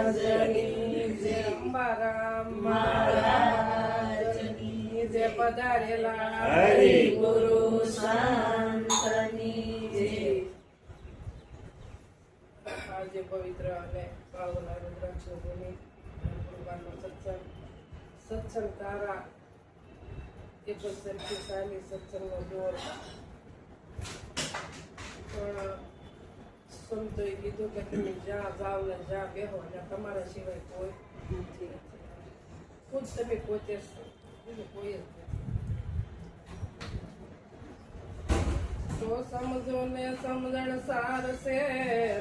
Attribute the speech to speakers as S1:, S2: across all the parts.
S1: મહારાજની જય, અંબારામ મહારાજની જય, પધારેલા
S2: હરિ ગુરુ સંતની જય.
S1: આજે પવિત્ર અને પાવન રુદ્રાક્ષ ભૂમિ ભગવાનનો સત્સંગ તારા એક જ શક્તિશાળી સત્સંગનો દોર. પણ સંતોએ કીધું કે તમે જ્યાં જાઓ ને જ્યાં બેહો ત્યાં તમારા સિવાય કોઈ નથી. ખુદ તમે પોતે જ છો, બીજું કોઈ જ નથી. તો સમજો ને સમજણ સાર છે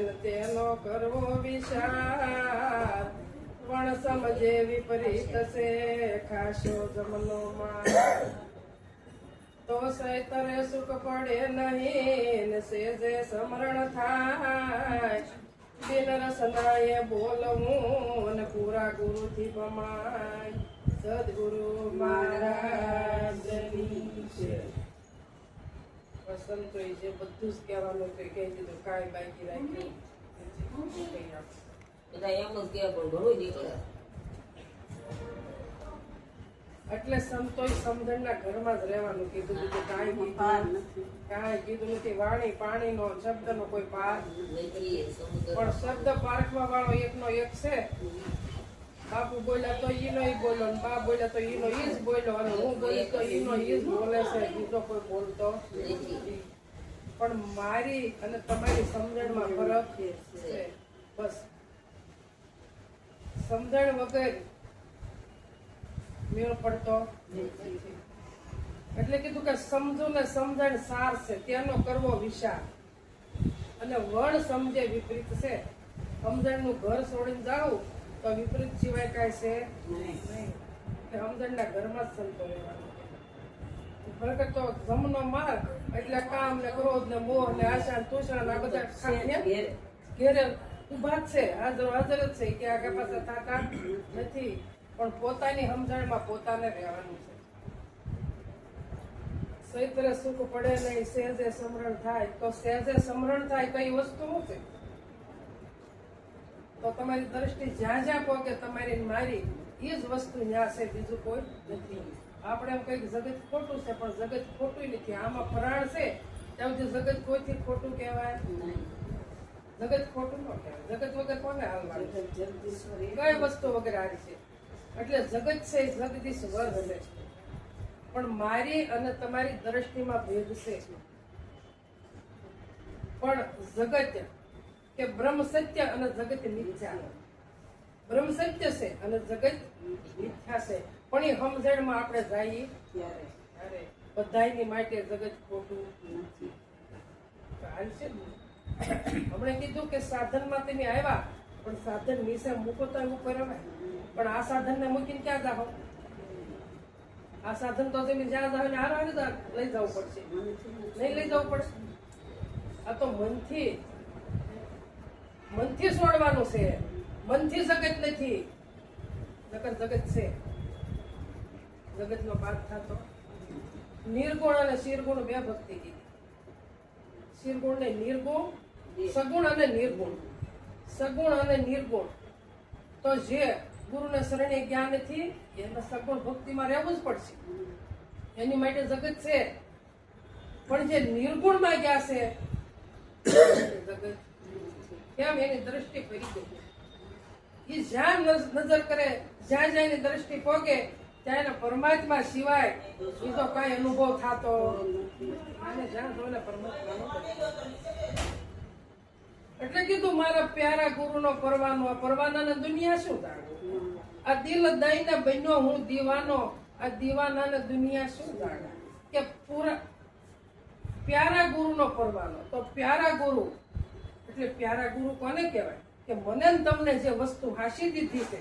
S1: ને તેનો કરવો વિચાર, પણ સમજે વિપરીત છે ખાશો જમનો માર. તો સૈતરે સુખ પડે નહીં ને સેજે સમરણ થાય, બિન રસનાએ બોલવું ને પૂરા ગુરુથી પમાય. સદગુરુ મહારાજની જય. સંતોએ જે બધું જ કહેવાનું હતું કહી દીધું, કાંઈ બાકી રાખ્યું
S2: બધા એમ જ કે પણ ઘણું નીકળે.
S1: એટલે સંતોએ સમજણના ઘરમાં જ રહેવાનું કીધું. બીજું કાંઈ કીધું નથી. વાણી પાણીનો શબ્દનો કોઈ પાર, પણ શબ્દ પારખવા વાળો એકનો એક છે. બાપુ બોલ્યા તો ઈનો ઈ બોલ્યો, ને બા બોલ્યા તો ઈનો ઈ જ બોલ્યો, અને હું બોલી તો ઈનો ઈ જ બોલે છે, બીજો કોઈ બોલતો નથી. પણ મારી અને તમારી સમજણમાં ફરક છે. બસ સમજણ વગર મેળ પડતો નથી. એટલે કીધું કે સમજો ને સમજણ સાર છે તેનો કરવો વિચાર, અને વણ સમજે વિપરીત છે. સમજણનું ઘર છોડીને જાવું તો વિપરીત સિવાય કાંઈ છે નહીં. સમજણના ઘરમાં જ સંતો રહેવાનું. ખરેખર તો જમનો માર્ગ એટલે કામ ને ક્રોધ ને મોહ ને આશા ને તૃષ્ણા આ બધા ઘેરે ઉભા જ છે, હાજર જ છે, કે આગળ પાછળ થતા નથી. પણ પોતાની સમજણમાં પોતાને રહેવાનું છે. સૈતરે સુખ પડે નહીં, સહેજે સમરણ થાય. તો સહેજે સમરણ થાય કઈ વસ્તુ શું છે? તો તમારી દ્રષ્ટિ જ્યાં જ્યાં પહોંચે તમારી મારી એ જ વસ્તુ ત્યાં છે, બીજું કોઈ નથી. આપણે એમ કઈક જગત ખોટું છે, પણ જગત ખોટું નથી. આમાં ફરાળ છે ત્યાં સુધી જગત કોઈથી ખોટું કહેવાય નહીં. જગત ખોટું ન કહેવાય. જગત વગર કોને હાલવાનું? કઈ વસ્તુ વગર હારી છે. એટલે જગત છે એ જગદીશ્વર હશે, પણ મારી અને તમારી દ્રષ્ટિમાં ભેદ છે. પણ જગત કે બ્રહ્મ સત્ય અને જગત મિથ્યા. બ્રહ્મ સત્ય છે અને જગત મિથ્યા છે. પણ એ સમજણમાં આપણે જઈએ ત્યારે બધાની માટે જગત ખોટું નથી. હમણે કીધું કે સાધનમાં તમે આવ્યા, પણ સાધન નીચે મૂકો તો એવું કરાવે. પણ આ સાધન ને મૂકીને ક્યાં જાઓ? આ સાધન તો તમે જ્યાં જાઓ ને હારો લઈ જવું પડશે, નહીં લઈ જવું પડશે. આ તો મનથી છોડવાનું છે. મનથી જગત નથી, જગત છે. જગતનો પાઠ થતો નિર્ગુણ અને શિરગુણ બે ભક્તિ કીધી. શિરગુણ ને નિર્ગુણ, સગુણ અને નિર્ગુણ. સગુણ અને નિર્ગુણ તો જે ગુરુને શરણે જ્ઞાન નથી એને સગુણ ભક્તિમાં રહેવું જ પડશે. એની માટે જગત છે. પણ જે નિર્ગુણમાં ગયા છે જગત કેમ? એની દ્રષ્ટિ ફરી ગઈ. એ જ્યાં નજર કરે, જ્યાં જ્યાં એની દ્રષ્ટિ પોગે ત્યાં એના પરમાત્મા સિવાય બીજો કઈ અનુભવ થતો અને જ્યાં જોઈને પરમાત્મા. એટલે કીધું મારા પ્યારા ગુરુનો પરવાનો. આ પરવાનાને દુનિયા શું જાણે? આ દિલ દઈને બન્યો હું દીવાનો, આ દીવાનાને દુનિયા શું જાણે? કે પૂરા પ્યારા ગુરુનો પરવાનો. તો પ્યારા ગુરુ એટલે પ્યારા ગુરુ કોને કહેવાય? કે મને તમને જે વસ્તુ હાંસી દીધી છે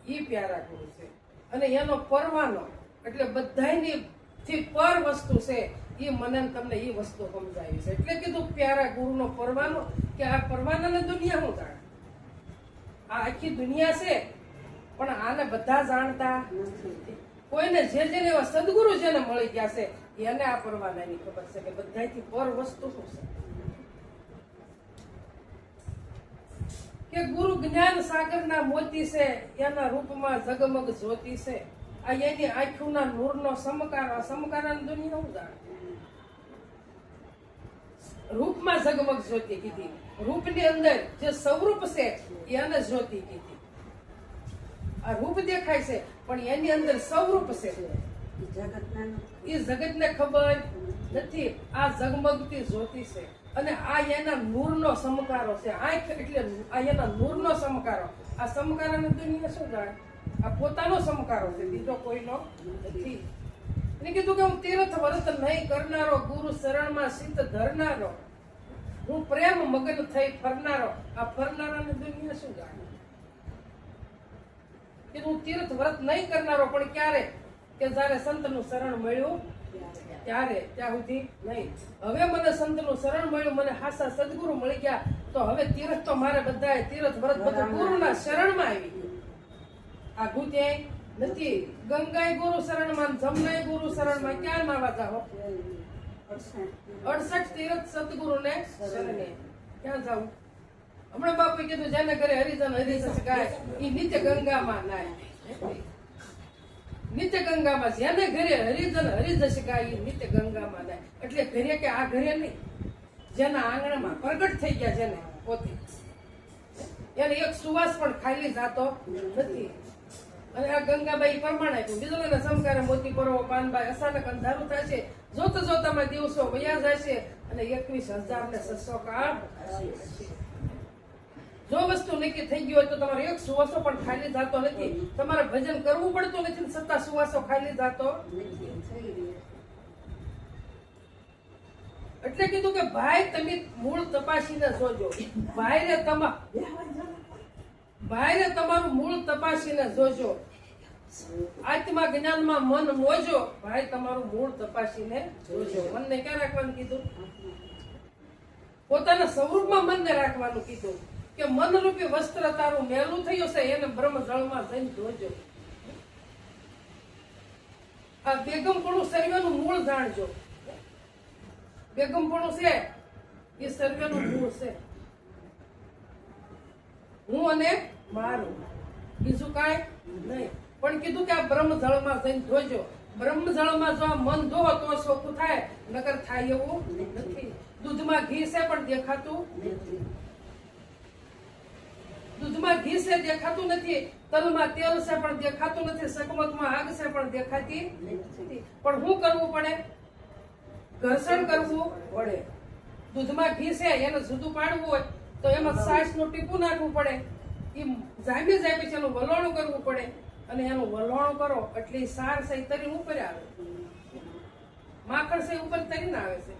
S1: એ પ્યારા ગુરુ છે. અને એનો પરવાનો એટલે બધાની થી પર વસ્તુ છે એ મને તમને એ વસ્તુ સમજાવી છે. એટલે કીધું પ્યારા ગુરુનો પરવાનો. કે આ પરવાનાને દુનિયા શું જાણે? આ આખી દુનિયા છે, પણ આને બધા જાણતા નથી. કોઈને જેને એવા સદગુરુ જેને મળી ગયા છે એને આ પરવાનાની ખબર છે કે બધાથી પર વસ્તુ શું છે. કે ગુરુ જ્ઞાન સાગરના મોતી છે, એના રૂપમાં ઝગમગ જ્યોતિ છે. આ એની આંખોના નૂરનો સમકાર. આ સમકારાની દુનિયા હું જાણે. રૂપમાં ઝગમગ જ્યોતિ કીધી. રૂપની અંદર જે સ્વરૂપ છે એને જ્યોતિ કીધી. આ રૂપ દેખાય છે પણ એની અંદર સ્વરૂપ છે એ જગતને ખબર નથી. આ ઝગમગતી જ્યોતિ છે અને આ એના નૂરનો સમકારો છે. આંખ એટલે આ એના નૂરનો સમકારો. આ સમકારાની દુનિયા શું જાણે? આ પોતાનો સમકારો છે, બીજો કોઈનો નથી. એને કીધું કે હું તીર્થ વ્રત નહીં કરનારો, ગુરુ શરણમાં શીત ધરનારો, હું પ્રેમ મગન થઈ ફરનારો. આ ફરનારાની દુનિયા શું જાણે? કે હું તીર્થ વ્રત નહીં કરનારો, પણ ક્યારે? કે જયારે સંતનું શરણ મળ્યું ત્યારે. ત્યાં સુધી નહીં. હવે મને સંતનું શરણ મળ્યું, મને હાસા સદગુરુ મળી ગયા, તો હવે તીર્થ તો મારે બધાએ તીર્થ વ્રત બધું ગુરુના શરણમાં આવી ગયું. આઘું ક્યાંય નથી. ગંગાય ગુરુ શરણમાં, જમનાય ગુરુ શરણમાં. ક્યાં નાવા જાઓ? 68 તીર્થ સદગુરુને શરણે. ક્યાં જાવું? હમણાં બાપુએ કીધું જેને ઘરે હરિજન હરિજસ ગાય એ નિત્ય ગંગામાં નાય. નિત્ય ગંગામાં જેને ઘરે હરિજન હરિજસ ગાય એ નિત્ય ગંગામાં નાય. એટલે ઘરે કે આ ઘરે નહીં, જેના આંગણામાં પ્રગટ થઈ ગયા જેને પોતે, એને એક સુવાસ પણ ખાલી જાતો નથી. અને આ ગંગાબાઈ પ્રમાણ આપ્યું. બીજું સમકારે મોતી પરો પાનબાઈ અચાનક અંધારું થાય છે. જોતા જોતામાં દિવસો વયા જાય છે અને 21,600 કાળ. જો વસ્તુ નક્કી થઈ ગઈ હોય તો તમારો એક સુવાસો પણ ખાલી જાતો નથી. તમારે ભજન કરવું પડતું નથી છતાં સુવાસો ખાલી જાતો. એટલે કીધું કે ભાઈ તમે મૂળ તપાસીને જોજો. ભાઈને તમારું મૂળ તપાસીને જોજો. આત્મા જ્ઞાનમાં મન મોજો. ભાઈ તમારું મૂળ તપાસીને જોજો. મનને ક્યાં રાખવાનું કીધું? પોતાના સ્વરૂપમાં મનને રાખવાનું કીધું. કે મનરૂપી વસ્ત્ર તારું મેલું થયું છે, એને બ્રહ્મ જળમાં જઈને જોજો. આ બેગમપણું સર્વેનું મૂળ જાણજો. બેગમપણું છે એ સર્વેનું મૂળ છે. હું અને મારું, બીજું કાંઈ નહીં. પણ કીધું કે આ બ્રહ્મ જળમાં જઈને જોજો. બ્રહ્મ જળમાં જો આ મન જોવો તો ચોખ્ખું થાય, નકર થાય એવું નથી. દૂધમાં ઘી છે પણ દેખાતું નથી. દૂધમાં ઘી છે દેખાતું નથી. તલમાં તેલ છે પણ દેખાતું નથી. સકમકમાં આગ છે પણ દેખાતી નથી. પણ શું કરવું પડે? ઘર્ષણ કરવું પડે. દૂધમાં ઘી છે એને જુદું પાડવું હોય તો એમાં છાશનું ટીપું નાખવું પડે. એ જામી જાય પછી એનું વલોણું કરવું પડે. અને એનું વલોણું કરો એટલે સાર છે તરીને ઉપર આવે. માખણ છે ઉપર તરીને આવે છે.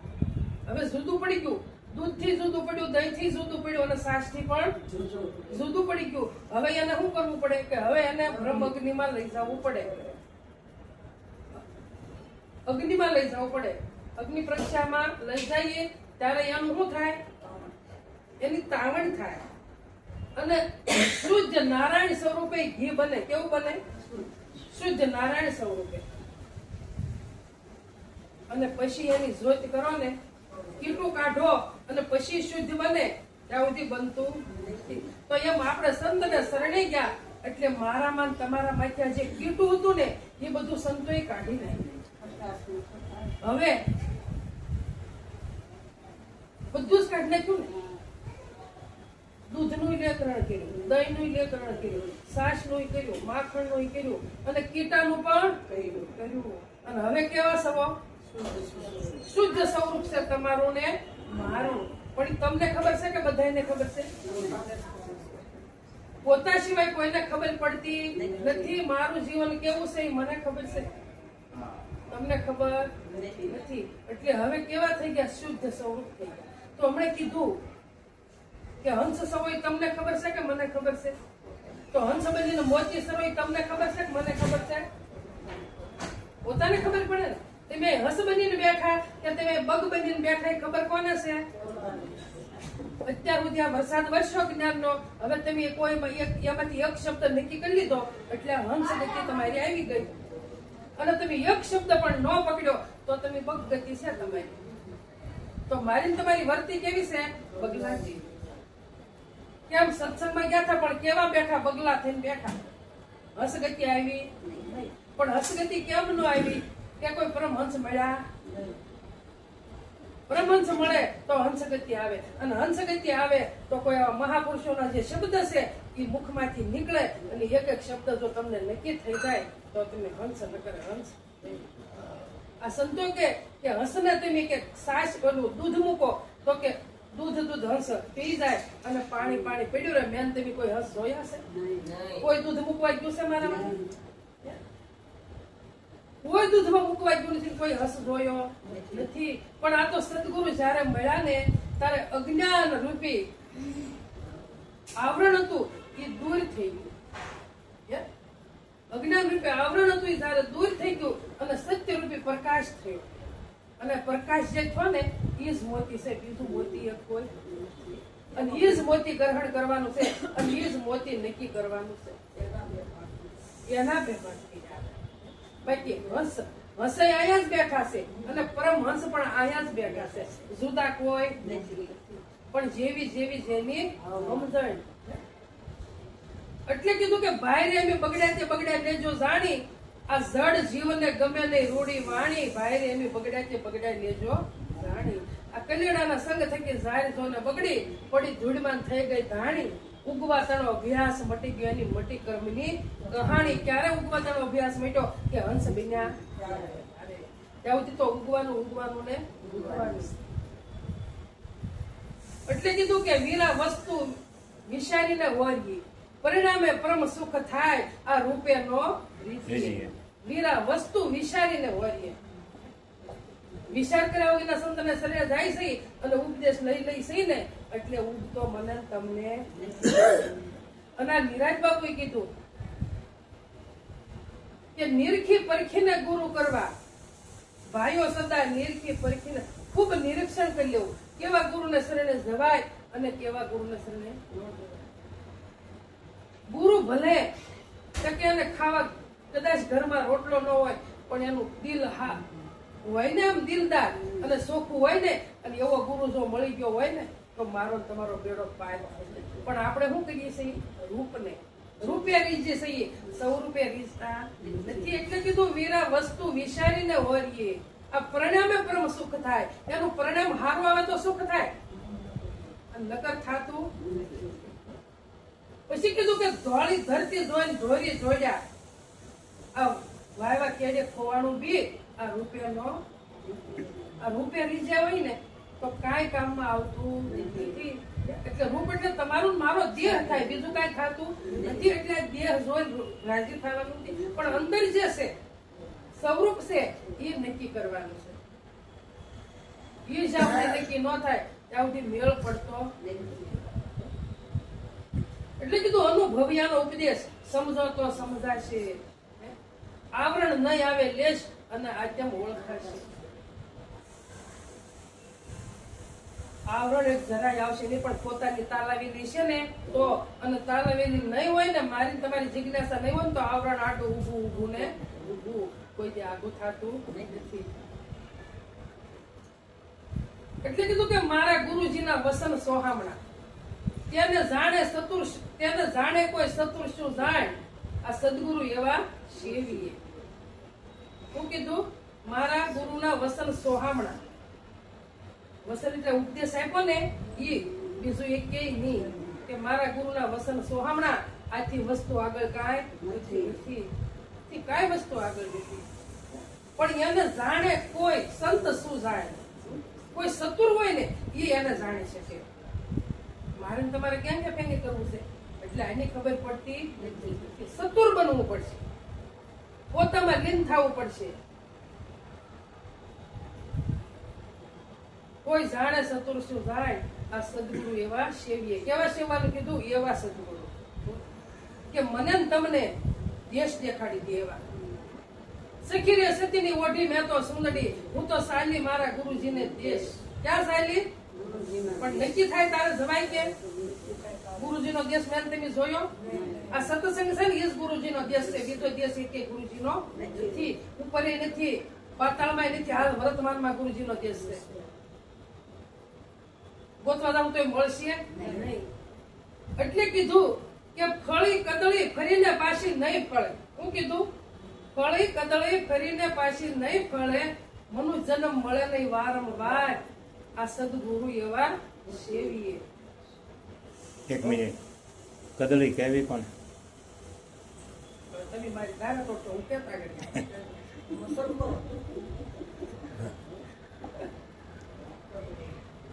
S1: હવે જુદું પડી ગયું. દૂધથી જુદું પડ્યું, દહીંથી જુદું પડ્યું અને છાશથી પણ જુદું પડી ગયું. હવે એને શું કરવું પડે? કે હવે એને બ્રહ્મ અગ્નિમાં લઈ જવું પડે. અગ્નિમાં લઈ જવું પડે. અગ્નિ પરીક્ષામાં લઈ જઈએ ત્યારે એનું શું થાય? એની તાવણ થાય અને શુદ્ધ નારાયણ સ્વરૂપે ઘી બને. કેવું બને? શુદ્ધ નારાયણ સ્વરૂપે. અને પછી એની જ્યોત કરો ને, કીટું કાઢો અને પછી શુદ્ધ બને. ત્યાં સુધી બનતું નથી. તો એમ આપણે સંતને શરણે ગયા એટલે મારામાં તમારા માથે જે કીટું હતું ને એ બધું સંતોએ કાઢી નાખ્યું. હવે બધું જ કાઢી નાખ્યું ને. દૂધનું લેકરણ કર્યું, દહીંનું લેકરણ કર્યું, છાશનું કર્યું, માખણનું કર્યું અને કીટાનું પણ કર્યું. અને હવે કેવા સવો? શુદ્ધ સ્વરૂપ છે તમારું ને મારું. પણ તમને ખબર છે કે બધાને ખબર છે? પોતા સિવાય કોઈને ખબર પડતી નથી. મારું જીવન કેવું છે એ મને ખબર છે, તમને ખબર નથી. એટલે હવે કેવા થઈ ગયા? શુદ્ધ સ્વરૂપ થઈ ગયા. તો હમણે કીધું કે હંસ સરોય તમને ખબર છે કે મને ખબર છે? તો હંસ બનીને મોતી સરોય તમને ખબર છે કે મને ખબર છે? પોતાને ખબર પડે ને. તમે હંસ બનીને બેઠા કે તમે બગ બનીને બેઠા એ ખબર કોને છે? અત્યાર સુધી આ વરસાદ વરસ્યો જ્ઞાનનો. હવે તમે કોઈ એમાંથી એક શબ્દ નક્કી કરી લીધો એટલે હંસ ગતિ તમારી આવી ગઈ. અને તમે એક શબ્દ પણ ન પકડ્યો તો તમે બગ ગતિ છે તમારી. તો મારી તમારી વર્તી કેવી છે? બગલાજી. કેમ સત્સંગમાં ગયા હતા પણ કેવા બેઠા, બગલા થઈને બેઠા. હસગતિ આવી નહીં. પણ હસગતિ કેમ ન આવી કે કોઈ પરમહંસ મળ્યા. પરમહંસ મળે તો હંસગતિ આવે, અને હંસગતિ આવે તો કોઈ આવા મહાપુરુષોના જે શબ્દ છે એ મુખમાંથી નીકળે, અને એક એક શબ્દ જો તમને નક્કી થઈ જાય તો તમે હંસ ન કરે હંસ. આ સંતો કે હંસને તમે કે સાસ પેલું દૂધ મૂકો તો કે દૂધ હંસ પી જાય, અને પાણી પડ્યું રહે. મેન તમે કોઈ હંસ જોયા છે? કોઈ દૂધ મૂકવા ગયું છે મારામાં? કોઈ દૂધમાં મૂકવા ગયું નથી, કોઈ હંસ જોયો નથી. પણ આ તો સદગુરુ જયારે મળ્યા ને ત્યારે અજ્ઞાન રૂપી આવરણ હતું એ દૂર થઈ ગયું. અજ્ઞાન રૂપે આવરણ હતું એ જયારે દૂર થઈ ગયું અને સત્ય રૂપી પ્રકાશ થયો. અને પ્રકાશ જે થયો ને એ જ મોતી છે, બીજું મોતી એક કોઈ નથી. અને એ જ મોતી ગ્રહણ કરવાનું છે, અને એ જ મોતી નક્કી કરવાનું છે. એના ભેગા બાકી હંસ અહીંયા જ બેઠા છે, અને પરમહંસ પણ અહીંયા જ બેઠા છે. જુદા કોઈ નથી. પણ જેવી જેની સમજણ. એટલે કીધું કે ભાઈ એમ બગડ્યા લેજો જાણી, આ જડ જીવને ગમે નહીં રૂડી વાણી. ભાઈ એમ બગડ્યા લેજો જાણી. આ કલ્યાણાના સંગ થકી જાહેર જોને બગડી પડી ધૂળમાં થઈ ગઈ ધાણી. ઉગવા તણો અભ્યાસ મટી ગયો એની મટી કર્મની કહાણી. ક્યારે ઉગવા તણો અભ્યાસ મટ્યો કે હંસ બન્યા ત્યાંથી તો ઉગવાનું ને ઉગવાનું. એટલે કીધું કે વીરા વસ્તુ વિચારીને વળગી, પરિણામે પરમ સુખ થાય આ રૂપે નો રીતિ. વીરા વસ્તુ વિચારીને વળીએ. વિચાર કર્યા વગરના સંતને શરીર જાય છે અને ઉપદેશ લઈ છે ને એટલે ઉગતો મને તમને. અને આ નિરાજ બાપુએ કીધું કે નિરખી પરખીને ગુરુ કરવા. ભાઈઓ સદા નિરખી પરખીને ખૂબ નિરીક્ષણ કરી લેવું, કેવા ગુરુને શરણે જવાય અને કેવા ગુરુને શરણે ન જવાય. ગુરુ ભલે કે એને ખાવા કદાચ ઘરમાં રોટલો ન હોય પણ એનું દિલ હોય ને એમ દિલદાર અને ચોખ્ખું હોય ને, અને એવો ગુરુ જો મળી ગયો હોય ને તો મારો તમારો બેડો પાર. પણ આપણે શું કરીએ છીએ? રૂપને રૂપે રીઝીએ છીએ, સ્વરૂપે રીઝતા નથી. એટલે કીધું વીરા વસ્તુ વિચારીને વળીએ. આ પરિણામે પરમ સુખ થાય. એનું પરિણામ હારું આવે તો સુખ થાય, નકર થાતું. પછી કીધું કે ધોળી ધરતી જોઈને ધોરી જોડ્યા. આ વાયવા કેડે ખોવાનું બી આ રૂપે રીઝ્યા હોય ને તો કાંઈ કામમાં આવતું નથી. એટલે રૂપ એટલે તમારું મારો દેહ થાય, બીજું કાંઈ થતું નથી. એટલે દેહ જોઈ રાજી થવાનું નથી, પણ અંદર જે છે સ્વરૂપ છે એ નક્કી કરવાનું છે. એ જ આપણે નક્કી ન થાય ત્યાં સુધી મેળ પડતો નથી. એટલે કીધું અનુભવ્યાનો ઉપદેશ સમજો તો સમજાશે. આવરણ નહીં આવે લેશ અને આદ્યમ ઓળખાશે. આવરણ એક જરાય આવશે નહીં, પણ પોતાની તાલાવેલી છે ને તો, અને તાલાવેલી નહીં હોય ને, મારી તમારી જિજ્ઞાસા નહીં હોય ને તો આવરણ આટું ઊભું ને ઊભું કોઈ દે આગું થતું નથી. એટલે કીધું કે મારા ગુરુજીના વસન સોહામણા. તેને જાણે કોઈ શત્રુ શું જાણ. આ સદગુરુ એવા સેવીએ. શું કીધું? મારા ગુરુના વસન સોહામણા. વસન એટલે ઉપદેશ આપ્યો ને એ, બીજું એક કે નહીં. કે મારા ગુરુના વસન સોહામણા. આથી વસ્તુ આગળ કાંઈ નથી. કાંઈ વસ્તુ આગળ નથી. પણ એને જાણે કોઈ સંત શું જાણે. કોઈ સતુર હોય ને એ એને જાણી શકે. મારે તમારે કેમ કે ફેંગી કરવું છે એટલે એની ખબર પડતી નથી. સતુર બનવું પડશે, પોતામાં લીન થવું પડશે. કોઈ જાણે સતુર શું જાય. આ સદગુરુ એવા સેવીએ. કેવા સેવાનું કીધું? એવા સદગુરુ કે મને ને તમને દેશ દેખાડી દે એવા. સખી રે સતીની ઓઢી મેં તો સુંદડી, હું તો સાલી મારા ગુરુજીને દેશ. ક્યાં સાલી? પણ નક્કી થાય તારે જવાય કે? ગુરુજીનો દેશ મેં તમે જોયો? આ સત્સંગ છે ને એ જ ગુરુજીનો દેશ છે. બીજો દેશ એ કે ગુરુજીનો નથી. ઉપર એ નથી, પાતાળમાં નથી. હાલ વર્તમાનમાં ગુરુજીનો દેશ છે. ગોતવા જાવ તો મળશે નહીં. એટલે કીધું કે ફળી કદળી ફરીને પાછી નહીં ફળે. શું કીધું? ફળી કદળી ફરીને પાછી નહીં ફળે, મનુષ્ય જન્મ મળે નહીં વારંવાર, આ સદગુરુ એવા સેવીએ.
S3: એક મિનિટ, કદળી કેવી પણ
S1: તમે મારી ધારા તો હું કેતા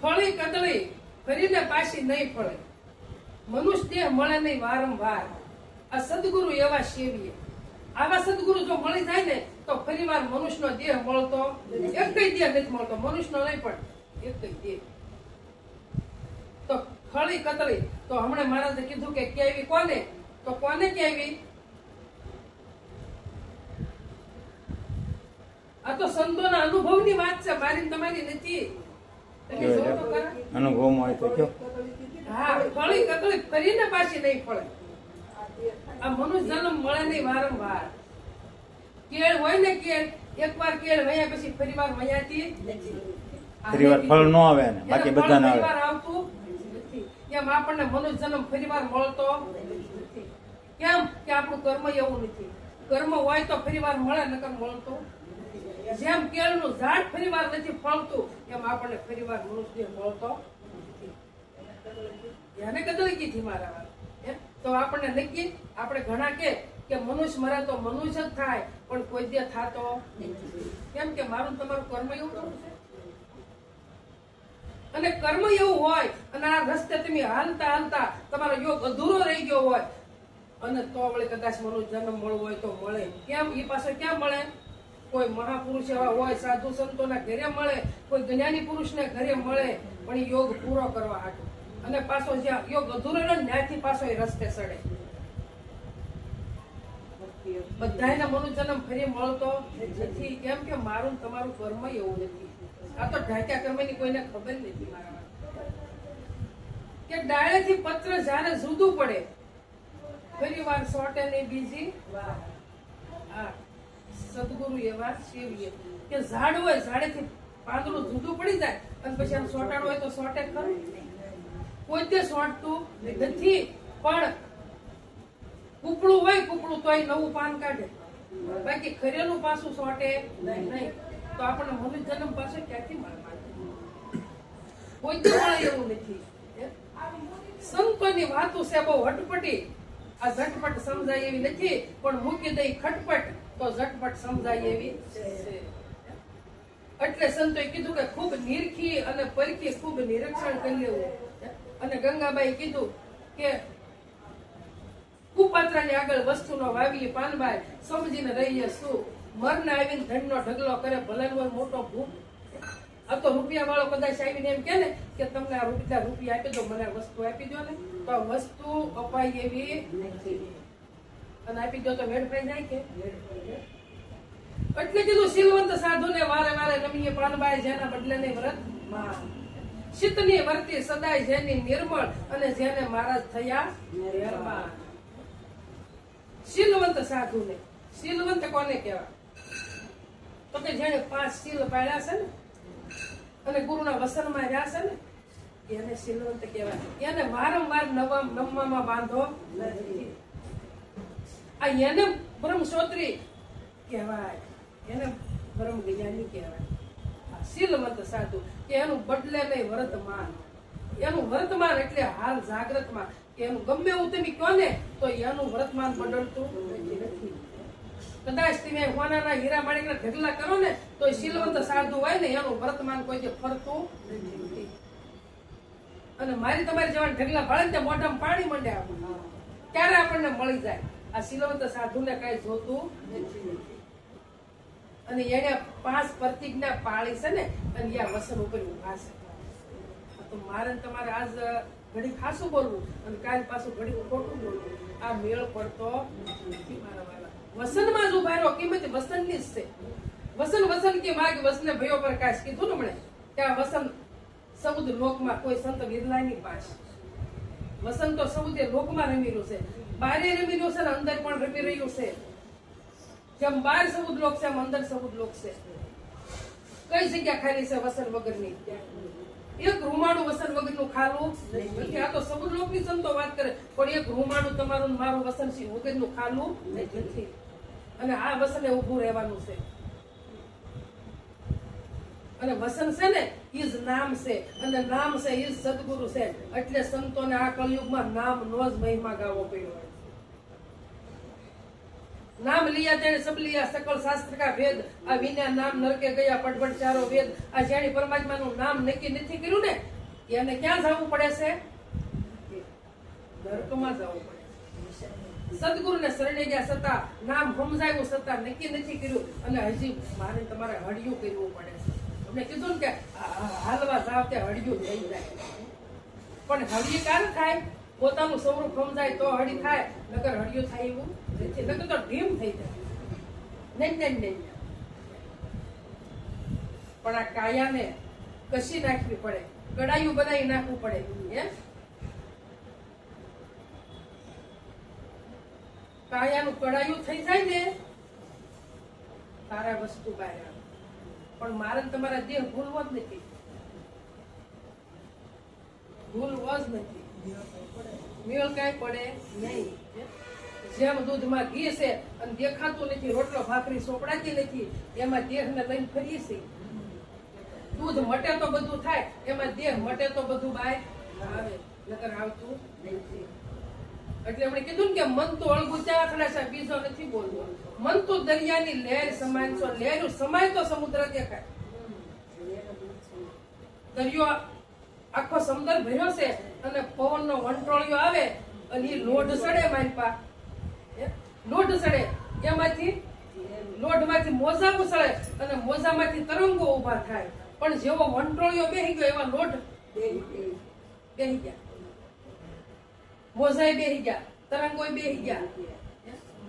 S1: ફળી કદળી ફરીને પાછી નહીં ફળે, મનુષ્ય દેહ મળે નહીં વારંવાર, આ સદગુરુ એવા સેવીએ. આવા સદગુરુ જો મળી જાય ને તો ફરીવાર મનુષ્યનો દેહ મળતો, એક દેહ નથી મળતો, મનુષ્યનો નહીં પણ એક દેહ. તો ફળી કદળી તો હમણાં મહારાજે કીધું કે કેવી કોને? તો કોને કેવી? આ તો સંતોના અનુભવની વાત છે, મારી ને તમારી નથી. તમે જોવો તો ખરા.
S3: અનુભવમાં હોય તો કયો?
S1: હા, ફળી કદળી ફરીને પાછી નહીં ફળે, આ મનુષ્ય જન્મ મળે નહીં વારંવાર. કેળ હોય ને, કેળ એકવાર કેળ વયા પછી ફરીવાર વયાતી
S3: ફરીવાર ફળ ન આવે ને, બાકી બધા ના
S1: ફરીવાર
S3: આવે.
S1: આવતું નથી. એમ આપણને મનુષ્ય જન્મ ફરીવાર મળતો નથી. કેમ કે આપણું કર્મ એવું નથી. કર્મ હોય તો ફરીવાર મળે, નકર મળતો. જેમ કેળનું ઝાડ ફરીવાર નથી ફળતું, એમ આપણને ફરીવાર મનુષ્ય મળતો નથી. એને કદળી કીધી મારા વાત. તો આપણને નક્કી, આપણે ઘણા કે મનુષ્ય મરે તો મનુષ્ય જ થાય, પણ કોઈ દે થાતો નથી. કેમ કે મારું તમારું કર્મ એવું કરવું છે. અને કર્મ એવું હોય અને આ રસ્તે તમે હાલતા હાલતા તમારો યોગ અધૂરો રહી ગયો હોય અને તો વળી કદાચ મનુષ્ય જન્મ મળવો હોય તો મળે. કેમ? એ પાસે ક્યાં મળે? કોઈ મહાપુરુષ એવા હોય, સાધુ સંતોના ઘરે મળે, કોઈ જ્ઞાની પુરુષના ઘરે મળે, પણ એ યોગ પૂરો કરવા હાટુ. અને પાછો જ્યાં યોગ અધૂરો રહે ત્યાંથી પાછો એ રસ્તે ચડે. બધાયના મનુષ્ય જન્મ ફરી મળતો નથી. કેમ કે મારું ને તમારું કર્મ એવું નથી. આ તો ઢાંક્યા કર્મની કોઈને ખબર નથી. મારા વાત કે ડાળેથી પત્ર જ્યારે જુદું પડે, ફરી વાર સોટે નહીં બીજી વાર. હા, સદગુરુ એવા સેવીએ કે ઝાડ હોય, ઝાડેથી પાંદડું જુદું પડી જાય અને પછી આમ સોટાડું હોય તો સોટે ખરું? કોઈ તે સોટતું નથી. પણ કૂપળું હોય, કૂપળું તોય નવું પાન કાઢે, બાકી ખરેલું પાછું સોટે નહીં. તો આપણને મનુષ્ય જન્મ પાસે ક્યાંથી મળે? કોઈ જ મળે એવું નથી. સંતોની વાતો છે બહુ હટપટી. આ ઝટપટ સમજાય એવી નથી, પણ મૂકી દઈ ખટપટ તો ઝટપટ સમજાય એવી છે. એટલે સંતોએ કીધું કે ખૂબ નિરખી અને પરખી ખૂબ નિરીક્ષણ કરી લેવું. અને ગંગાબાઈ કીધું કે કુપાત્રાની આગળ વસ્તુનો વાવી પાનબાઈ, સમજીને રહીએ શું? મરને આવીને ધનનો ઢગલો કરે, ભલાનો મોટો ભૂખ. આ તો રૂપિયા વાળો કદાચ આવીને એમ કે ને કે તમને આ રૂપિયા આપી દો, મને વસ્તુ આપી દો ને, તો વસ્તુ અપાય એવી નથી. અને આપી દો તો વેડફાઈ જાય કે? એટલે કીધું શીલવંત સાધુને વારે વારે નમીએ પાનબાઈ, જેના બદલે નહીં વ્રત માં. શીતની વર્તી સદાય જેની નિર્મળ, અને જેને મહારાજ થયા મહેરબાન. શીલવંત સાધુને, શીલવંત કોને કહેવાય? તો કે જેને 5 શીલ પાળ્યા છે ને અને ગુરુના વસનમાં રહ્યા છે ને, એને શીલવંત કહેવાય. એને વારંવાર નવમાં બાંધો નથી. આ એને બ્રહ્મશ્રોત્રી કહેવાય, એને બ્રહ્મ જ્ઞાની કહેવાય. શીલવંત સાધુ કે એનું બદલે નહીં વર્તમાન. એનું વર્તમાન એટલે હાલ જાગ્રતમાં, કે એનું ગમે એવું તમે કહો ને તો એનું વર્તમાન બદલતું નથી. કદાચ તમે હોનાના હીરા માણેકના ઢગલા કરો ને તો શીલવંત સાધુ હોય ને, એનું વર્તમાન કોઈ જે ફરતું નથી. અને મારી તમારી જવાન ઢગલા ભાળે ને મોઢામાં પાણી મંડે, ક્યારે આપણને મળી જાય. આ શીલવંત સાધુને કઈ જોતું નથી. અને એને 5 પ્રતિજ્ઞા પાળી છે ને, અને આ વસન ઉપર ઉભા છે. તો મારે તમારે આજ ઘડી ખાસું બોલવું અને કાલ પાછું ઘડી ખોટું બોલવું, આ મેળ પડતો નથી મારા વાલા. વસનમાં જ ઉભા રહો. કિંમત વસનની જ છે. વસન કે માર્ગ વસને ભયો પ્રકાશ કીધું ને હમણે, ત્યાં વસન સમુદ્ર લોકમાં કોઈ સંત વિરલાની પાસે. વસન તો સમુદ્ર લોકમાં રમી રહ્યું છે, બારે રમી રહ્યું છે ને અંદર પણ રમી રહ્યું છે. જેમ બહાર સમુદ્ર લોક છે એમ અંદર સમુદ્ર લોક છે. કઈ જગ્યા ખાલી છે વસન વગરની? એક રૂમાડું વસન વગરનું ખાલું નથી. આ તો સમુદ્ર લોકની સંતો વાત કરે, પણ એક રૂમાડું તમારું ને મારું વસન છે વગરનું ખાલું નથી. અને આ વસને ઊભું રહેવાનું છે. અને વસન છે ને ઈ જ નામ છે, અને નામ છે ઈ જ સદગુરુ છે. એટલે સંતોને આ કળિયુગમાં નામનો જ મહિમા ગાવો પડ્યો. નામ लिया तेने सब लिया सकल शास्त्र का भेद, આ વિના નામ નરકે ગયા પટપટ ચારો વેદ. આ જેણે પરમાત્માનું નામ નક્કી નથી કર્યું ને એને ક્યાં જવું પડે છે? નરકમાં જવું પડે. સદગુરુને શરણે ગયા છતાં નામ સમજાયું છતાં નક્કી નથી કર્યું, અને હજી મારે તમારે હળિયું કરવું પડે છે. તમને કીધું ને કે હાલવા જાવ તે હળિયું થઈ જાય, પણ હળી કાલ થાય પોતાનું સ્વરૂપ સમજાય તો હળી થાય, નકર હળિયું થાય એવું નથી. નકર તો ઢીમ થઈ જાય. નહીં. પણ આ કાયાને કશી નાખવી પડે, કડાયું બનાવી નાખવું પડે. કાયાનું કડાયું થઈ જાય ને તારા વસ્તુ બહાર આવે. પણ મારે તમારા દેહ ભૂલવો જ નથી, ભૂલવો જ નથી. મેળ કઈ પડે નહીં. જેમ દૂધમાં ઘી છે અને દેખાતું નથી, રોટલો ભાખરી સોપડાતી નથી, એમાં દેહને લઈને ફરીએ છીએ. દૂધ મટે તો બધું થાય, એમાં દેહ મટે તો બધું બહાર આવે, નકર આવતું નથી. એટલે એમણે કીધું ને કે મન તો અળગું ત્યાં ખલાસા, બીજો નથી બોલવો. મન તો દરિયાની લહેર સમાન છો, લહેર સમાય તો સમુદ્ર દેખાય. દરિયો આખો સમુદ્ર ભર્યો છે અને પવનનો વંટોળિયો આવે અને એ લોઢ સડે માલપા, લોઢ સડે, એમાંથી લોઢમાંથી મોજા ઉછળે અને મોજામાંથી તરંગો ઉભા થાય. પણ જેવો વંટોળિયો બેહી ગયો એવા લોઢ બેહી ગયા, મોજાય બેહી ગયા, તરંગોય બેહી ગયા.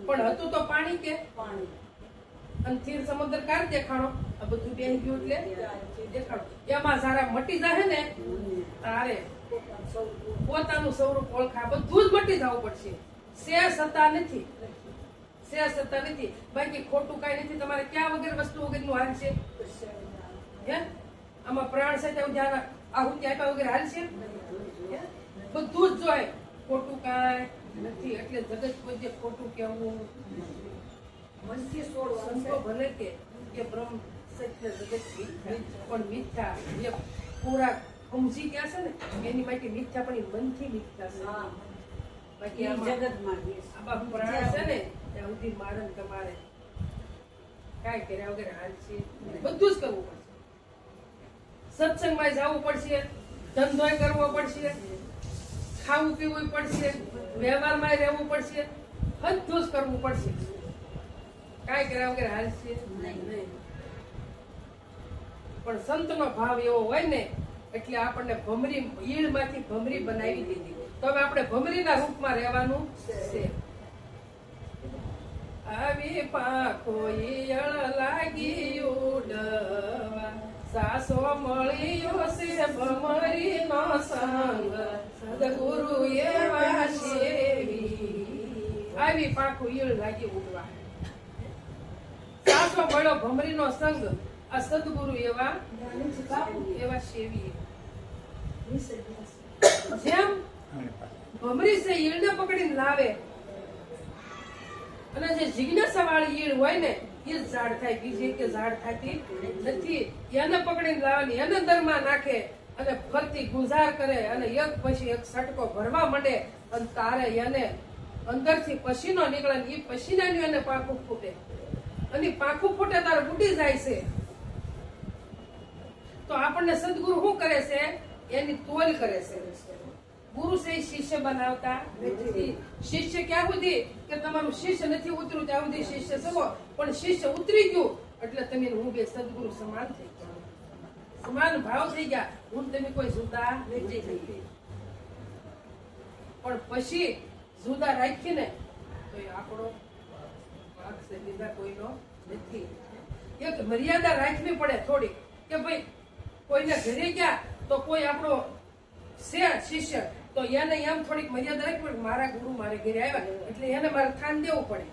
S1: પણ હતું તો પાણી કે પાણી, અને સ્થિર સમુદ્ર કાર દેખાણો. આ બધું બેહી ગયું એટલે દેખાણો. એમાં સારા મટી જાય ને તારે પોતાનું સ્વરૂપ ઓળખા, બધું જ મટી જવું પડશે. શેષ હતા નથી, શેષ હતા નથી. બાકી ખોટું કઈ નથી. તમારે ક્યાં વગર વસ્તુ વગરનું હાલ છે? આમાં પ્રાણ છે ત્યાં ધ્યાન આહુતિ આપ્યા વગર હાલ છે? બધું જ જોય, ખોટું કાંઈ નથી. એટલે જગત કોઈ ખોટું કેવું મનથી સંતો ભલે કે બ્રહ્મ સત્ય જગત મિથ્યા, પણ મિથ્યા જે પૂરા સમજી ગયા છે ને એની માટે મિથ્યા, પણ એ મનથી મિથ્યા છે. બાકી જગતમાં આબા પ્રાણ છે ને ત્યાં સુધી મારણ તમારે કાંઈ કર્યા વગર હાલ છે. બધું જ કરવું પડશે. સત્સંગમાં જવું પડશે, ધંધો કરવો પડશે, ખાવું પીવું પડશે, વ્યવહારમાં રહેવું પડશે, બધું જ કરવું પડશે. કાંઈ કર્યા વગર હાલ છે નહીં. પણ સંતનો ભાવ એવો હોય ને એટલે આપણને ભમરી ઈળમાંથી ભમરી બનાવી દીધી. તો હવે આપણે ભમરીના રૂપમાં રહેવાનું છે. આવી પાંખો ઈયળ લાગી ઉડવા, સાસો મળ્યો છે ભમરીનો સંગ, સદગુરુ એવા સેવી. આવી પાંખો ઈયળ લાગી ઉડવા, સાસો મળ્યો ભમરીનો સંગ, આ સદગુરુ એવા સેવી. જેમ ભમરી છે ઈળને પકડીને લાવે, અને જે જિજ્ઞાસા વાળી ઈળ હોય ને એ જ ઝાડ થાય, બીજી કે ઝાડ થતી નથી. એને પકડીને લાવવાની, એને દરમાં નાખે અને ફરતી ગુંજાર કરે અને એક પછી એક સટકો ભરવા માંડે, અને તારે એને અંદરથી પસીનો નીકળે, એ પસીનાની એને પાંખું ફૂટે, અને પાંખું ફૂટે તારે ઉડી જાય છે. તો આપણને સદગુરુ શું કરે છે? એની તોલ કરે છે. ગુરુ છે શિષ્ય બનાવતા નથી. શિષ્ય ક્યાં સુધી કે તમારું શિષ્ય નથી ઉતર્યું ત્યાં સુધી શિષ્ય છો, પણ શિષ્ય ઉતરી ગયું એટલે તમે હું બે સદગુરુ સમાન થઈ ગયા, સમાન ભાવ થઈ ગયા. હું તમે કોઈ જુદા નથી થઈ. પણ પછી જુદા રાખીને તો એ આપણો ભાગ છે, બીજા કોઈનો નથી. એક મર્યાદા રાખવી પડે થોડી, કે ભાઈ કોઈને ઘરે ગયા તો કોઈ આપણો છે શિષ્ય, તો એને એમ થોડીક મર્યાદા રાખવી પડે. મારા ગુરુ મારે ઘરે આવ્યા એટલે એને મારે સ્થાન દેવું પડે.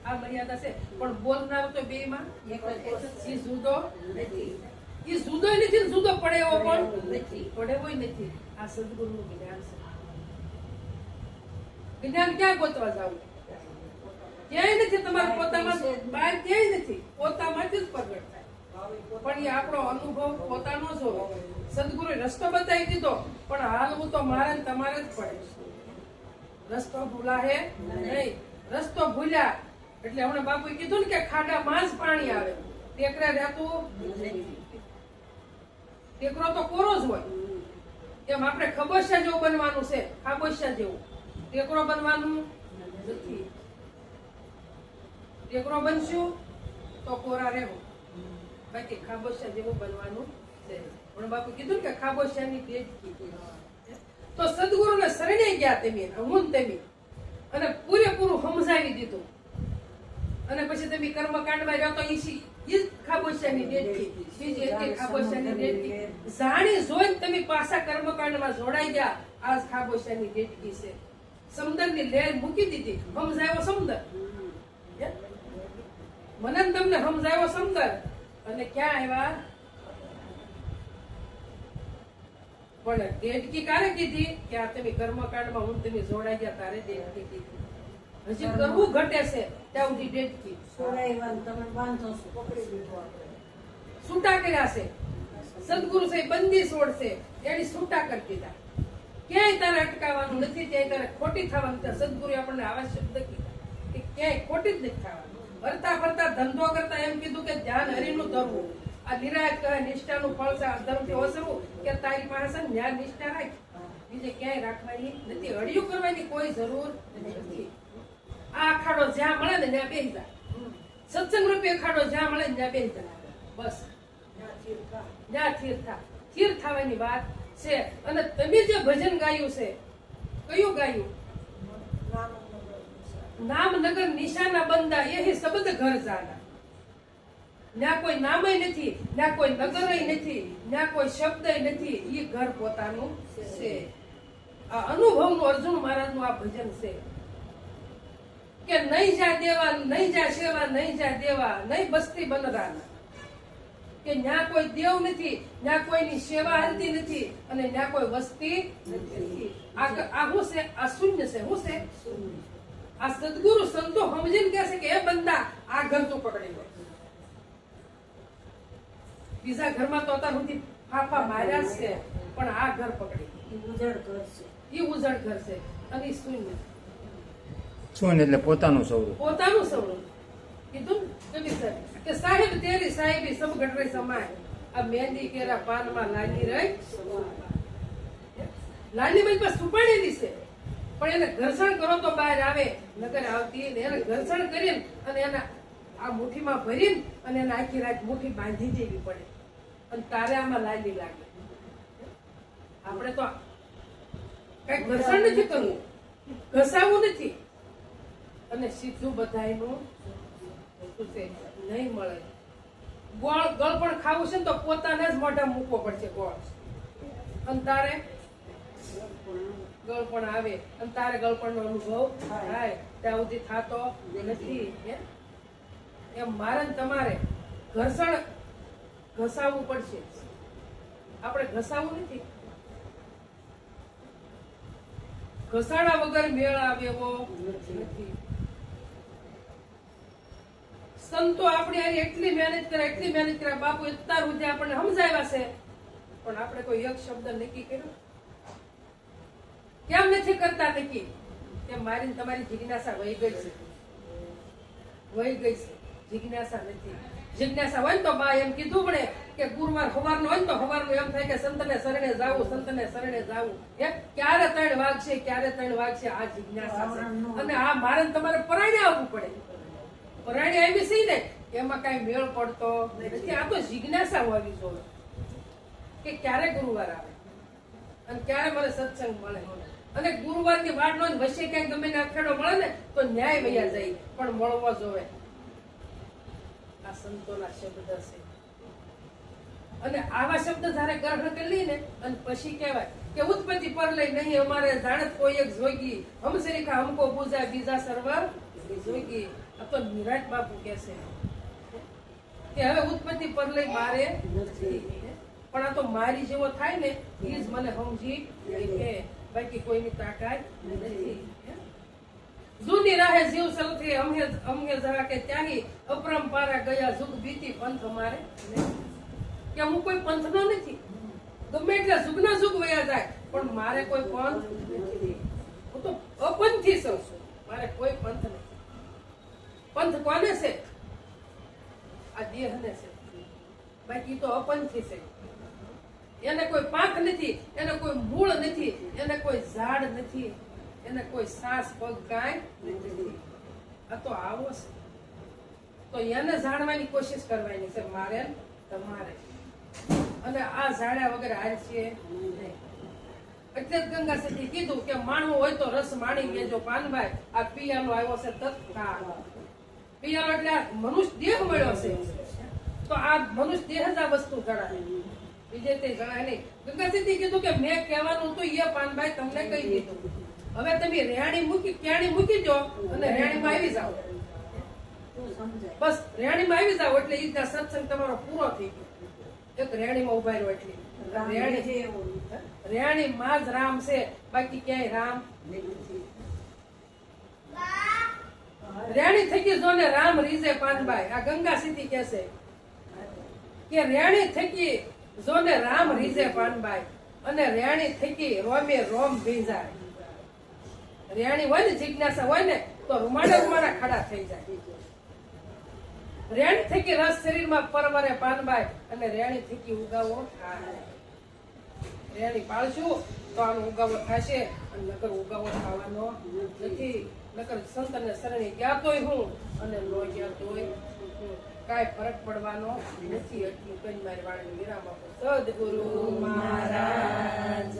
S1: આ મર્યાદા છે. પણ બોલનાર તો બે માં જુદો નથી. એ જુદો નથી ને જુદો પડે એવો પણ નથી, પડે એવો નથી. આ સદગુરુનું જ્ઞાન છે. જ્ઞાન ક્યાં ગોતવા જવું? ક્યાંય નથી. તમારા પોતામાં બહાર ક્યાંય નથી. પોતામાંથી જ પ્રગટ થાય. પણ એ આપણો અનુભવ પોતાનો જ હોય. સદગુરુએ રસ્તો બતાવી દીધો, પણ હાલવું તો મારે ને તમારે જ પડે. રસ્તો ભૂલાહે નહીં. રસ્તો ભૂલ્યા એટલે હમણાં બાપુએ કીધું ને કે ખાડામાં જ પાણી આવે, ટેકરા રહેતું નથી. ટેકરો તો કોરો જ હોય. એમ આપણે ખબોશિયા જેવું બનવાનું છે, ખાબોશિયા જેવું. ટેકરો બનવાનું નથી. ટેકરો બનશું તો કોરા રહેવું, બાકી ખાબોશિયા જેવું બનવાનું છે. પણ બાપુ કીધું કે ખાબોશિયાની ટેકરી. તો સદગુરુને શરણે ગયા તમે, હું ને તમે, અને પૂરેપૂરું સમજાવી દીધું. અને પછી તમે કર્મકાંડમાં રહ્યો તો ઈ જ ખાબોશિયાની ટેકરી, બીજી એક ખાબોશિયાની ટેકરી. જાણી જોઈને તમે પાછા કર્મકાંડમાં જોડાઈ ગયા. આ જ ખાબોશિયાની ટેકરી છે. સમંદરની લહેર મૂકી દીધી, સમજાયો સમંદર. મને ને તમને સમજાયો સમંદર. અને ક્યાં આવ્યા? પણ દેડકી કારે કીધી કે આ તમે કર્મકાંડમાં હું તમે જોડાઈ ગયા તારે દેડકી કીધી. હજી કરવું ઘટે છે ત્યાં સુધી દેડકી છૂટા કર્યા છે. સદગુરુ છે બંદી છોડશે એની છૂટા કરી દીધા. ક્યાંય તારે અટકાવવાનું નથી, ક્યાંય તારે ખોટી થવાનું. સદગુરુ આપણને આવા શબ્દ કીધા કે ક્યાંય ખોટી જ નથી થવાનું. ફરતા ફરતા ધંધો કરતા એમ કીધું કે ધ્યાન હરિનું ધરવું. આ નિરાયત કહે નિષ્ઠાનું ફળ છે ધર્મથી ઓસરવું. કે તારી પાસે જ્ઞાન નિષ્ઠા રાખ, બીજે ક્યાંય રાખવાની નથી. હળિયું કરવાની કોઈ જરૂર નથી. આ અખાડો જ્યાં મળે ને ત્યાં બેસી જા. સત્સંગ રૂપી અખાડો જ્યાં મળે ને ત્યાં બેસી જા. બસ જ્યાં થીર થા. થીર થવાની વાત છે. અને તમે જે ભજન ગાયું છે, કયું ગાયું? નામનગર નિશાના બંદા એ શબ્દ ઘર જાના. ના કોઈ નામય નથી, ના કોઈ નગરય નથી, ના કોઈ શબ્દય નથી. એ ઘર પોતાનું છે. આ અનુભવનું અર્જુન મહારાજનું આ ભજન છે કે નહીં જા દેવા, નહીં જા સેવા, નહીં જા દેવા, નહીં બસ્તી બનરાના. કે ન્યા કોઈ દેવ નથી, ન્યા કોઈની સેવા હાલતી નથી, અને ન્યા કોઈ વસ્તી નથી. આ શું છે? આ શૂન્ય છે. શું છે? આ સદગુરુ સંતો સમજીને કહે છે કે એ બંદા આ ઘર તું પકડી લો. બીજા ઘરમાં તો અત્યાર સુધી ફાફા માર્યા જ છે, પણ આ ઘર પકડી. ઈ ઉજળ ઘર છે. અને શૂન્ય.
S3: શું એટલે પોતાનું સૌરું.
S1: પોતાનું સૌરું કીધું કબીર સાહેબ કે સાહેબ તેરી સાહેબી સબ ગટરે સમાય. આ મહેંદી કેરા પાનમાં લાગી રહી. લાલી બાઈ પર સુપાડેલી છે, પણ એને ઘર્ષણ કરો તો બહાર આવે. નગર આવતી એને ઘર્ષણ કરીને અને એને આ મુઠ્ઠીમાં ભરીને અને એને આખી રાત મુઠ્ઠી બાંધી દેવી પડે. અને તારે આમાં લાલી લાગે. આપણે તો કઈ ઘર્ષણ નથી કરવું, ઘસાવું નથી. અને સીધું બધાયનું નહીં મળે. ગોળ ગળ પણ ખાવું છે ને તો પોતાના જ મોઢા મૂકવો પડશે ગોળ. અને તારે ગળપણ આવે અને તારે ગળપણનો અનુભવ થાય ત્યાં સુધી થતો નથી. એમ મારે ને તમારે ઘર્ષણ ઘસાવવું પડશે. આપણે ઘસાવવું નથી. ઘસાડા વગર મેળ આવે એવો નથી. સંતો આપણે એટલી મહેનત કરે બાપુ અત્યાર સુધી આપણને સમજાવ્યા છે, પણ આપણે કોઈ એક શબ્દ નક્કી કર્યો કેમ નથી કરતા? નક્કી કે મારી તમારી જિજ્ઞાસા વહી ગઈ છે, વહી ગઈ છે. જિજ્ઞાસા નથી. જિજ્ઞાસા હોય ને તો બા એમ કીધું પડે કે ગુરુવાર સવારનો હોય ને તો સવારનું એમ થાય કે સંતને શરણે જાવું, સંતને શરણે જાવું. ક્યારે 3 વાગશે, ક્યારે 3 વાગશે? આ જિજ્ઞાસા છે. અને આ મારે તમારે પરાણે આવવું પડે. પરાણે આવી છે ને એમાં કઈ મેળ પડતો નથી. આ તો જિજ્ઞાસા હોવી જોઈએ કે ક્યારે ગુરુવાર આવે અને ક્યારે મને સત્સંગ મળે. અને ગુરુવારની વાટ નો વચ્ચે ક્યાંક ગમે ને અખાડો મળે ને તો ન્યાય વૈયા જાય, પણ મળવો જોવે. આ સંતોના શબ્દ છે. અને આવા શબ્દ જયારે ગ્રહણ કરી લઈએ ને અને પછી કહેવાય કે ઉત્પત્તિ પર લઈ નહીં અમારે જાણત કોઈ એક જોગી, હમ સરીખા હમકો પૂજા બીજા સર્વ જોગી. આ તો નિરાટ બાપુ કે છે કે હવે ઉત્પત્તિ પર લઈ મારે નથી. પણ આ તો મારી જેવો થાય ને એ જ મને સમજી કે બાકી કોઈની તાકાત નથી. જૂની રાહે જીવ સલથી અમને જરા કે ત્યાંની અપરંપારા ગયા જુગ બીતી પંથ અમારે નહીં. કે હું કોઈ પંથનો નથી, ગમે એટલા જુગના જુગ વયા જાય પણ મારે કોઈ પંથ નથી. હું તો અપંથી સૌ છું, મારે કોઈ પંથ નથી. પંથ કોને છે? આ દેહને છે, બાકી તો અપંથી છે. એને કોઈ પાંખ નથી, એને કોઈ મૂળ નથી, એને કોઈ ઝાડ નથી, એને કોઈ સાસ પગ કાંઈ નથી. આ તો આવો છે. તો એને જાણવાની કોશિશ કરવાની છે મારે તમારે. અને આ ઝાડ્યા વગર હાલ છે નહીં. એટલે જ ગંગા સતી કીધું કે માણવું હોય તો રસ માણી લેજો પાનભાઈ. આ પિયાનો આવ્યો છે તત્કાળ. પિયાનો એટલે આ મનુષ્ય દેહ મળ્યો છે. તો આ મનુષ્ય દેહ જ આ વસ્તુ ગણાય, બીજે તે ગણાય નહીં. ગંગા સતી કીધું કે મેં કહેવાનું હતું એ પાનભાઈ તમને કહી દીધું. હવે તમે રેહાણી મૂકી ક્યાણી મૂકી દો અને રેહાણીમાં આવી જાઓ. બસ રેહાણીમાં આવી જાઓ એટલે ઈ સત્સંગ તમારો પૂરો થઈ ગયો. એક રેહાણીમાં ઉભા રહ્યો એટલે રેહાણી માં જ રામ છે, બાકી ક્યાંય રામ નથી. રેહાણી થકી જો ને રામ રીઝે પાનભાઈ. આ ગંગા સીધી કે છે કે રેહાણી થકી જો ને રામ રીઝે પાનભાઈ અને રેહાણી થકી રોમે રોમ ભીંજાય. રેહાણી હોય ને જિજ્ઞાસા હોય ને તો રૂમાડા ખડા થઈ જાય. રેહાણી થકી રસ શરીરમાં પરવરે પાનભાઈ અને રેહાણી થકી ઉગાવો થાય. રેહાણી પાળશું તો આનો ઉગાવો થશે અને નકર ઉગાવો થવાનો નથી. નકર સંતને શરણે ગયા તોય હું અને નો ગયા તોય કાંઈ ફરક પડવાનો નથી. એટલું કઈ મારી વાણી વિરામ આપો. સદગુરુ મહારાજ.